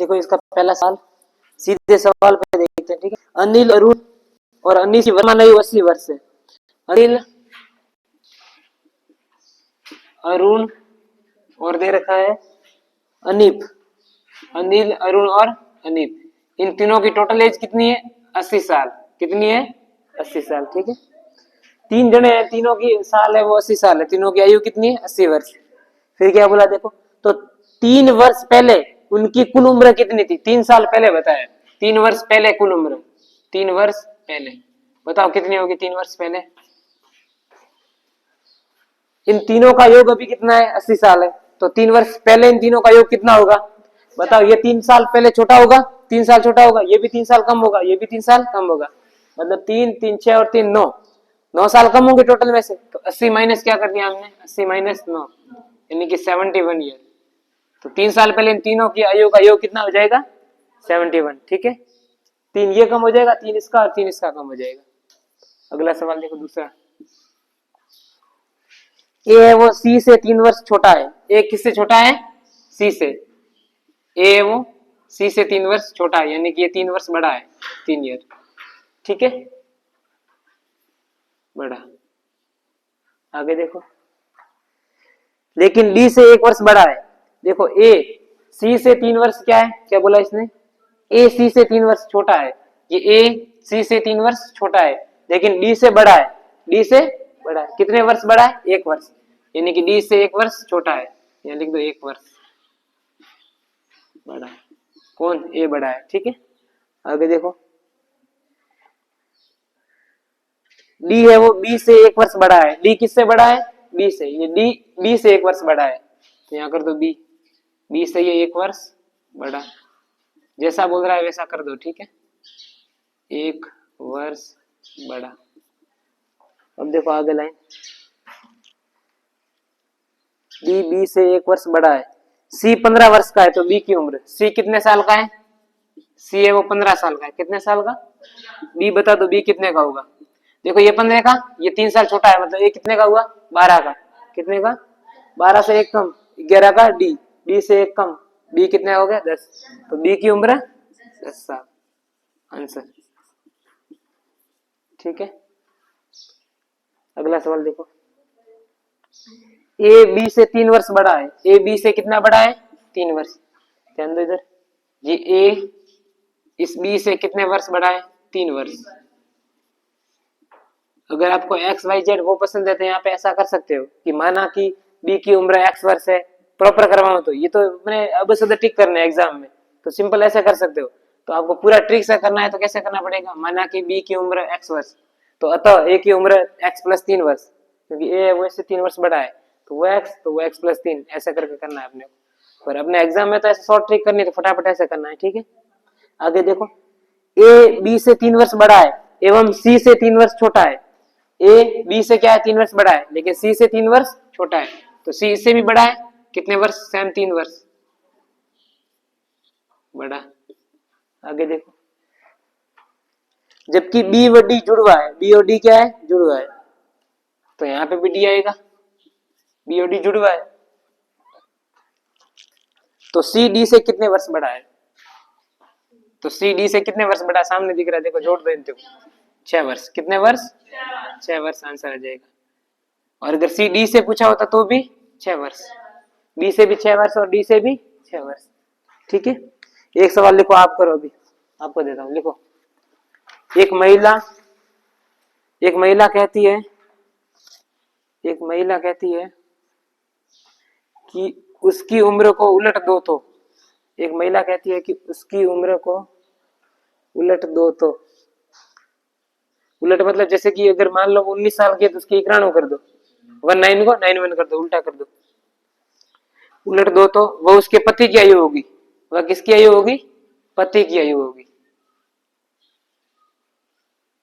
देखो इसका पहला सवाल, सीधे सवाल पे देखते हैं, ठीक है। अनिल, अरुण और अनीस की वर्तमान आयु 80 वर्ष है। अनिल, अरुण और दे रखा है अनीप। अनिल, अरुण और अनीप, इन तीनों की टोटल एज कितनी है? 80 साल। कितनी है? 80 साल, ठीक है। तीन जने हैं, तीनों की साल है वो 80 साल है, तीनों की आयु कितनी है? 80 वर्ष। फिर क्या बोला देखो, तो 3 वर्ष पहले उनकी कुल उम्र कितनी थी? 3 साल पहले बताया, 3 वर्ष पहले कुल उम्र, 3 वर्ष पहले बताओ कितनी होगी 3 वर्ष पहले? इन तीनों का योग अभी कितना है? 80 साल है, तो 3 वर्ष पहले इन तीनों का योग कितना होगा बताओ? ये 3 साल पहले छोटा होगा, 3 साल छोटा होगा, ये भी 3 साल कम होगा, ये भी 3 साल कम होगा, मतलब 3 3 6 और 3 9, 9 साल कम होंगे टोटल में से। तो 80 माइनस क्या कर दिया हमने? 80 माइनस 9 यानी कि 71 ईयर। तो 3 साल पहले इन तीनों की आयु का योग कितना हो जाएगा? 71, ठीक है। 3 ये कम हो जाएगा, 3 इसका और 3 इसका कम हो जाएगा। अगला सवाल देखो दूसरा। ए है वो सी से 3 वर्ष छोटा है। ए किससे छोटा है? सी से। ए है वो सी से 3 वर्ष छोटा है, यानी कि ये 3 वर्ष बड़ा है, 3 ईयर, ठीक है, बड़ा। आगे देखो, लेकिन डी से 1 वर्ष बड़ा है। देखो ए सी से 3 वर्ष क्या है? क्या बोला इसने? ए सी से 3 वर्ष छोटा है। ये ए सी से 3 वर्ष छोटा है, लेकिन डी से बड़ा है। डी से बड़ा है, कितने वर्ष बड़ा है? 1 वर्ष, यानी कि डी से 1 वर्ष छोटा है, यहाँ लिख दो 1 वर्ष बड़ा। कौन? ए बड़ा है, ठीक है। आगे देखो, डी है वो बी से 1 वर्ष बड़ा है। डी किससे बड़ा है? बी से। ये डी बी से 1 वर्ष बड़ा है, तो यहाँ कर दो बी, बी से ये 1 वर्ष बड़ा। जैसा बोल रहा है वैसा कर दो, ठीक है, 1 वर्ष बड़ा। अब देखो आगे लाइन, डी बी से 1 वर्ष बड़ा है। सी 15 वर्ष का है, तो बी की उम्र, सी कितने साल का है? सी है वो 15 साल का है, कितने साल का? बी बता दो बी कितने का होगा? देखो ये 15 का, ये 3 साल छोटा है, मतलब ये कितने का हुआ? 12 का। कितने का? 12 से 1 कम 11 का। डी, डी से 1 कम, बी कितने हो गया? 10, तो बी की उम्र 10 साल, आंसर, ठीक है। अगला सवाल देखो, ए बी से 3 वर्ष बड़ा है। ए बी से कितना बड़ा है? 3 वर्ष। ध्यान दो इधर, ये ए इस बी से कितने वर्ष बड़ा है? 3 वर्ष। अगर आपको एक्स वाई जेड वो पसंद है तो यहाँ पे ऐसा कर सकते हो कि माना कि बी की उम्र एक्स वर्ष है, प्रॉपर करवाओ, तो ये तो मैंने अब से टिक करना है एग्जाम में, तो सिंपल ऐसे कर सकते हो। तो आपको पूरा ट्रिक से करना है तो कैसे करना पड़ेगा? माना कि बी की उम्र एक्स वर्ष, तो अतः ए की उम्र एक्स प्लस 3 वर्ष, क्योंकि ए वो इससे 3 वर्ष बड़ा है, तो वो एक्स प्लस 3, ऐसा करके करना है अपने को। और अपने एग्जाम में तो ऐसे शॉर्ट ट्रिक करनी है तो फटाफट ऐसे करना है, ठीक है। आगे देखो, ए बी से 3 वर्ष बड़ा है एवं सी से 3 वर्ष छोटा है। ए बी से क्या है? 3 वर्ष बड़ा है, लेकिन सी से 3 वर्ष छोटा है, तो सी इससे भी बड़ा है, कितने वर्ष? सेम 3 वर्ष बड़ा। आगे देखो, जबकि बी व डी जुड़वा है, बी और डी क्या है? जुड़वा है, तो यहाँ पे भी डी आएगा, बी और डी जुड़वा है, तो सी डी से कितने वर्ष बड़ा है? तो सी डी से कितने वर्ष बड़ा? सामने दिख रहा है, देखो जोड़ देते हो, 6 वर्ष। कितने वर्ष? 6 वर्ष, आंसर आ जाएगा। और अगर सी डी से पूछा होता तो भी 6 वर्ष, बी से भी 6 वर्ष और डी से भी 6 वर्ष, ठीक है। एक सवाल लिखो, आप करो, अभी आपको देता हूं, लिखो। एक महिला कहती है, एक महिला कहती है कि उसकी उम्र को उलट दो तो, एक महिला कहती है कि उसकी उम्र को उलट दो तो, उलट मतलब जैसे कि अगर मान लो 19 साल की है तो उसकी 91 कर दो, 19 को 91 कर दो, उल्टा कर दो, उलट दो तो वो उसके पति की आयु होगी। वह किसकी आयु होगी? पति की आयु होगी।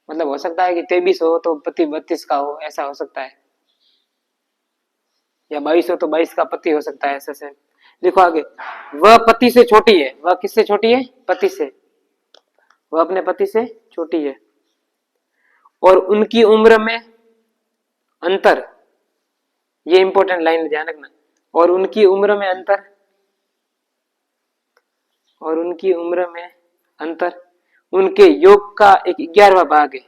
मतलब हो सकता है कि 23 हो तो पति 32 का हो, ऐसा हो सकता है, या 22 हो तो 22 का पति हो सकता है, ऐसा से। देखो आगे, वह पति से छोटी है। वह किससे छोटी है? पति से। वह अपने पति से छोटी है और उनकी उम्र में अंतर, ये इंपॉर्टेंट लाइन ध्यान रखना, और उनकी उम्र में अंतर और उनकी उम्र में अंतर उनके योग का एक 11वां भाग है।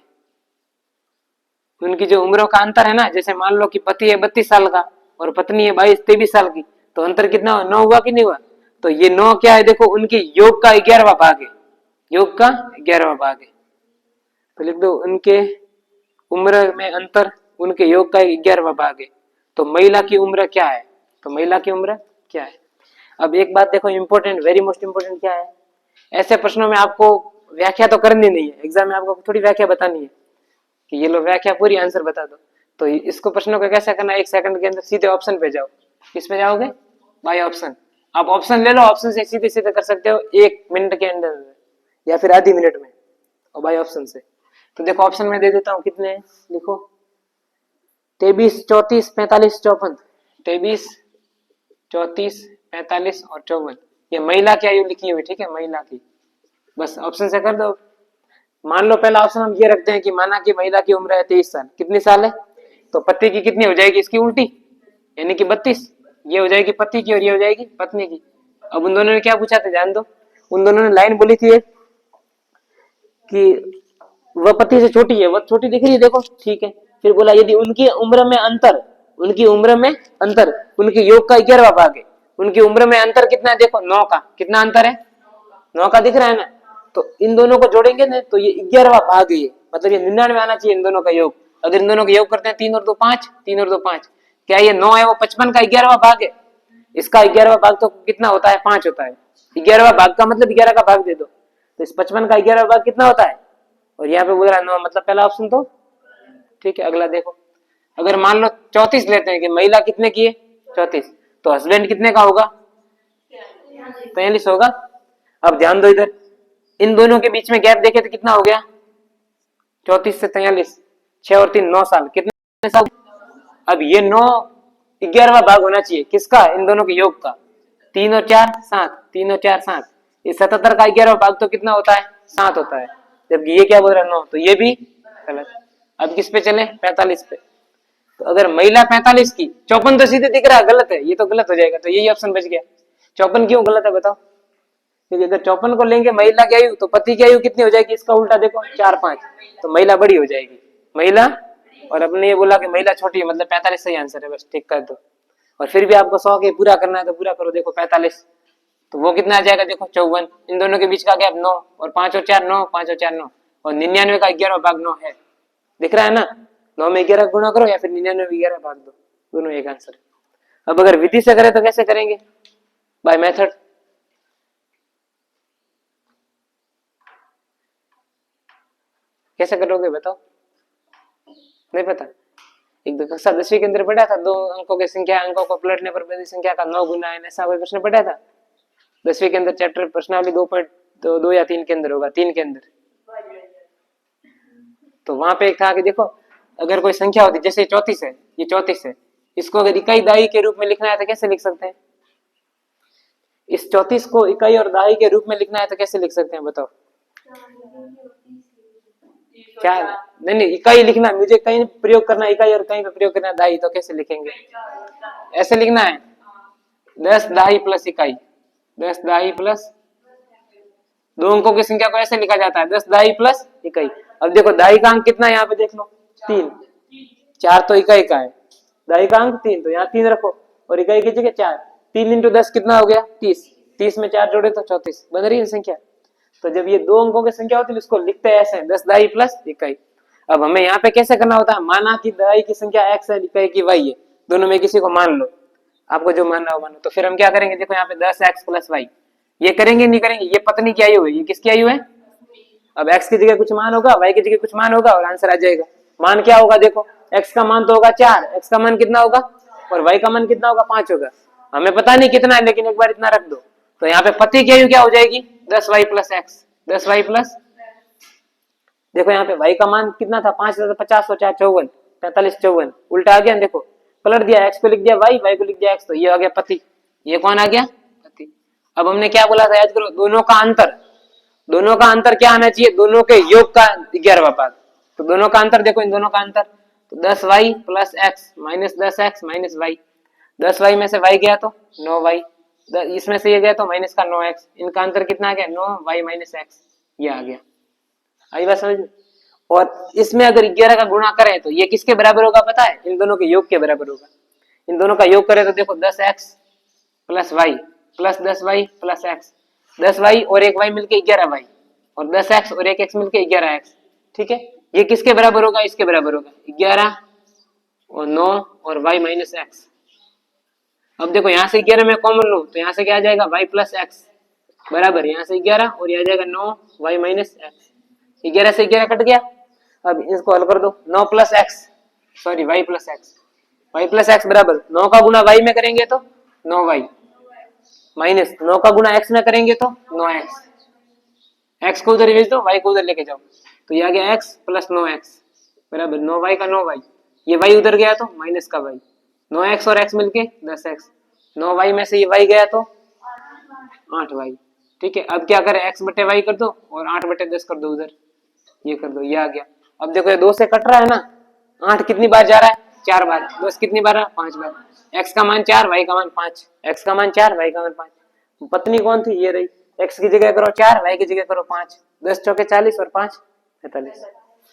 उनकी जो उम्रों का अंतर है ना, जैसे मान लो कि पति है 32 साल का और पत्नी है 22-23 साल की, तो अंतर कितना हुआ? 9 हुआ कि नहीं हुआ? तो ये 9 क्या है? देखो उनके योग का 11वां भाग है, योग का 11वां भाग है। तो लिख दो उनके उम्र में अंतर उनके योग का 11वां भाग है। तो महिला की उम्र क्या है? तो महिला की उम्र क्या है? अब एक बात देखो इंपॉर्टेंट, वेरी मोस्ट इंपॉर्टेंट क्या है, ऐसे प्रश्नों में आपको व्याख्या तो करनी नहीं है, एग्जाम में आपको थोड़ी व्याख्या बतानी है कि ये लो व्याख्या पूरी आंसर बता दो। तो इसको प्रश्नों को कैसे करना है, 1 सेकंड के अंदर सीधे ऑप्शन पे जाओ। किस पे जाओगे? By option. आप ऑप्शन ले लो, ऑप्शन से सीधे सीधे कर सकते हो 1 मिनट के अंदर या फिर आधी मिनट में, और बाय ऑप्शन से। तो देखो ऑप्शन में दे देता हूँ, कितने हैं लिखो, 23, 34, 45, 54। 23, 34, 45 और 54। ये महिला की आयु लिखी हुई, ठीक है, महिला की। बस ऑप्शन से कर दो। मान लो पहला ऑप्शन हम ये रखते हैं कि माना कि महिला की उम्र है 23 साल। कितनी साल है? तो पति की कितनी हो जाएगी? इसकी उल्टी, यानी कि 32। ये हो जाएगी पति की और ये हो जाएगी पत्नी की। अब उन दोनों ने क्या पूछा था जान दो। उन दोनों ने लाइन बोली थी कि वह पति से छोटी है, वह छोटी दिख रही है, देखो ठीक है। फिर बोला यदि उनकी उम्र में अंतर, उनकी उम्र में अंतर उनके योग का 11वां भाग है। उनकी उम्र में अंतर कितना है? देखो 9 का। कितना अंतर है? 9 का दिख रहा है ना। तो इन दोनों को जोड़ेंगे ना तो ये 11वां भाग है, मतलब ये 99 आना चाहिए इन दोनों का योग। अगर इन दोनों का योग करते हैं 3 और 2 5, 3 और 2 5, क्या ये 9 है वो 55 का 11वां भाग है। इसका 11वां भाग तो कितना होता है? 5 होता है। 11वां भाग का मतलब 11 का भाग दे दो, तो इस 55 का 11वां भाग कितना होता है? और यहाँ पे बोल रहा है 9, मतलब पहला ऑप्शन तो ठीक है। अगला देखो, अगर मान लो 34 लेते हैं कि महिला कितने की है? 34, तो हस्बैंड कितने का होगा? 43 होगा। अब ध्यान दो इधर, इन दोनों के बीच में गैप देखे तो कितना हो गया? 34 से 43, 6 और 3 9 साल। कितने साल? अब ये 9 11वां भाग होना चाहिए किसका? इन दोनों के योग का। 3 और 4 7, 3 और 4 7, ये 77 का 11वां भाग तो कितना होता है? 7 होता है। जबकि ये क्या बोल रहा है? 9, तो ये भी गलत। अब किस पे चले? 45 पे। तो अगर महिला 45 की, 54 तो सीधे दिख रहा है गलत है, ये तो गलत हो जाएगा, तो यही ऑप्शन बच गया। 54 क्यों गलत है बताओ? क्योंकि अगर 54 को लेंगे महिला की आयु, तो पति की आयु कितनी हो जाएगी? इसका उल्टा देखो 4 5, तो महिला बड़ी हो जाएगी, महिला। और अपने ये बोला कि महिला छोटी है, मतलब 45 सही आंसर है, बस ठीक कर दो। और फिर भी आपको 100 के पूरा करना है तो पूरा करो। देखो 45, तो वो कितना आ जाएगा? देखो 54। इन दोनों के बीच का गैप 9, और 5 और 4 9, 5 और 4 9, और 99 का 11वां भाग 9 है। दिख रहा है ना? 9 में 11 गुणा करो या फिर 99 में 11 भाग दो, दोनों एक आंसर है। अब अगर विधि से करें तो कैसे करेंगे? By method. कैसे करोगे बताओ? नहीं पता? एक दो कक्षा 10वीं के अंदर पढ़ा था, 2 अंकों की संख्या, अंकों को पलटने पर बड़ी संख्या का 9 गुना है, ऐसा कोई प्रश्न पढ़ा था 10वीं के अंदर, चैप्टर प्रश्नावली 2 या 3 के अंदर होगा, 3 के अंदर। तो वहां पे एक था कि देखो अगर कोई संख्या होती, जैसे 34 है, ये 34 है, इसको अगर इकाई दाई के रूप में लिखना है तो कैसे लिख सकते हैं? इस 34 को इकाई और दाई के रूप में लिखना है तो कैसे लिख सकते हैं बताओ? क्या? नहीं, इकाई लिखना, मुझे कहीं प्रयोग करना इकाई और कहीं पे प्रयोग करना दाई, तो कैसे लिखेंगे? ऐसे लिखना है 10 दाई प्लस इकाई, 10 दाई प्लस, 2 अंकों की संख्या को ऐसे लिखा जाता है 10 दाई प्लस इकाई। अब देखो दाई का अंक कितना है? यहाँ पे देख लो 3, 4 तो इकाई का है, दाई का अंक 3, तो यहाँ 3 रखो और इकाई की जगह 4। 3 इंटू 10 कितना हो गया? 30, 30 में 4 जोड़े तो 34 बन रही है संख्या। तो जब ये 2 अंकों की संख्या होती है इसको लिखते हैं ऐसे 10 दाई प्लस इकाई। अब हमें यहाँ पे कैसे करना होता है? माना कि दाई की संख्या x है, इकाई की y है, दोनों में किसी को मान लो, आपको जो मानना हो मानो। तो फिर हम क्या करेंगे? देखो यहाँ पे 10x प्लस y, ये करेंगे नहीं करेंगे? ये पत्नी की आयु है, ये किसकी आयु है? अब x की जगह कुछ मान होगा, y की जगह कुछ मान होगा और आंसर आ जाएगा। मान क्या होगा? देखो x का मान तो होगा 4, x का मान कितना होगा? और y का मान कितना होगा? 5 होगा। हमें पता नहीं कितना है, लेकिन एक बार इतना रख दो। तो यहाँ पे पति की आयु क्या हो जाएगी? 10y plus x, 10y plus, देखो यहाँ पे y का मान कितना था? 5 50 हो, 4 54, 45 54, उल्टा आ गया। देखो पलट दिया, x को लिख दिया y को लिख दिया x, तो ये आ गया पति। ये कौन आ गया? पति। अब हमने क्या बोला था याद करो? दोनों का अंतर, दोनों का अंतर क्या आना चाहिए? दोनों के योग का 11वां भाग। तो दोनों का अंतर देखो, इन दोनों का अंतर, तो 10y plus x minus 10x minus y, 10y में से y गया तो 9y, इसमें से ये गया तो माइनस का 9x, इनका अंतर कितना आ गया 9y माइनस एक्स, ये आ गया। आई बात समझ में? और इसमें अगर 11 का गुणा करें तो ये किसके बराबर होगा पता है? इन दोनों के योग के बराबर होगा। इन दोनों का योग करें तो देखो 10x plus y plus 10y plus x, 10y और एक y मिलके 11y, और 10x और एक x मिलके 11x। ठीक है, ये किसके बराबर होगा? इसके बराबर होगा, 11 और 9 और y माइनस एक्स। अब देखो यहाँ से 11 में कॉमन लो तो यहाँ से क्या आ जाएगा y प्लस एक्स बराबर, यहाँ से 11 और यह आ जाएगा 9 y माइनस एक्स। 11 से 11 कट गया। अब इसको हल कर दो, 9 plus x sorry y plus x, y plus x बराबर 9 का गुना y में करेंगे तो 9y माइनस 9 का गुना x में करेंगे तो 9x, x को उधर भेज दो y को उधर लेके जाओ, तो ये आ गया x प्लस 9x बराबर 9y का 9y, ये y उधर गया तो माइनस का y, 9x और x मिलके 10x, 9y में से ये y गया तो 8y। ठीक है, अब क्या करें, x बटे y कर दो और 8 बटे 10 कर दो उधर, ये कर दो, ये आ गया। अब देखो ये 2 से कट रहा है ना, 8 कितनी बार जा रहा है? 4 बार, 10 कितनी बार? 5 बार। x का मान 4 y का मान 5, x का मान 4 y का मान 5। पत्नी कौन थी? ये रही। x की जगह करो 4, y की जगह करो 5, 10 चौके 40 और 5 45।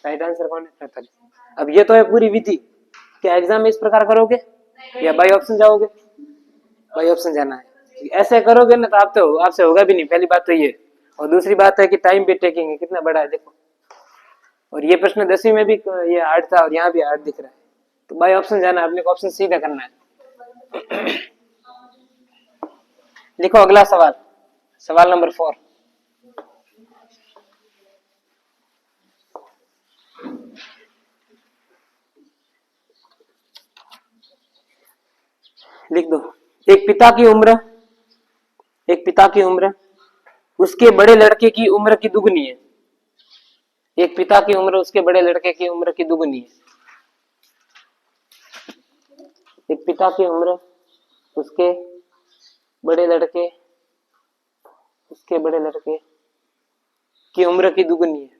राइट आंसर कौन है? 45। अब ये तो है पूरी विधि। क्या एग्जाम में इस प्रकार करोगे या बाई ऑप्शन जाओगे? बाई ऑप्शन जाना है। ऐसे करोगे ना तो आप तो आपसे होगा भी नहीं, पहली बात तो ये, और दूसरी बात है कि टाइम भी टेकिंग है, कितना बड़ा है देखो। और ये प्रश्न 10वीं में भी ये हार्ड था और यहाँ भी हार्ड दिख रहा है, तो बाई ऑप्शन जाना, अपने को ऑप्शन सीधा करना है। लिखो अगला सवाल, सवाल नंबर 4। लिख दो, एक पिता की उम्र उसके बड़े लड़के की उम्र की दुगनी है। एक पिता की उम्र उसके बड़े लड़के की उम्र की दुगनी है। एक पिता की उम्र उसके बड़े लड़के की उम्र की दुगनी है,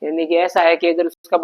यानी कि ऐसा है कि अगर उसका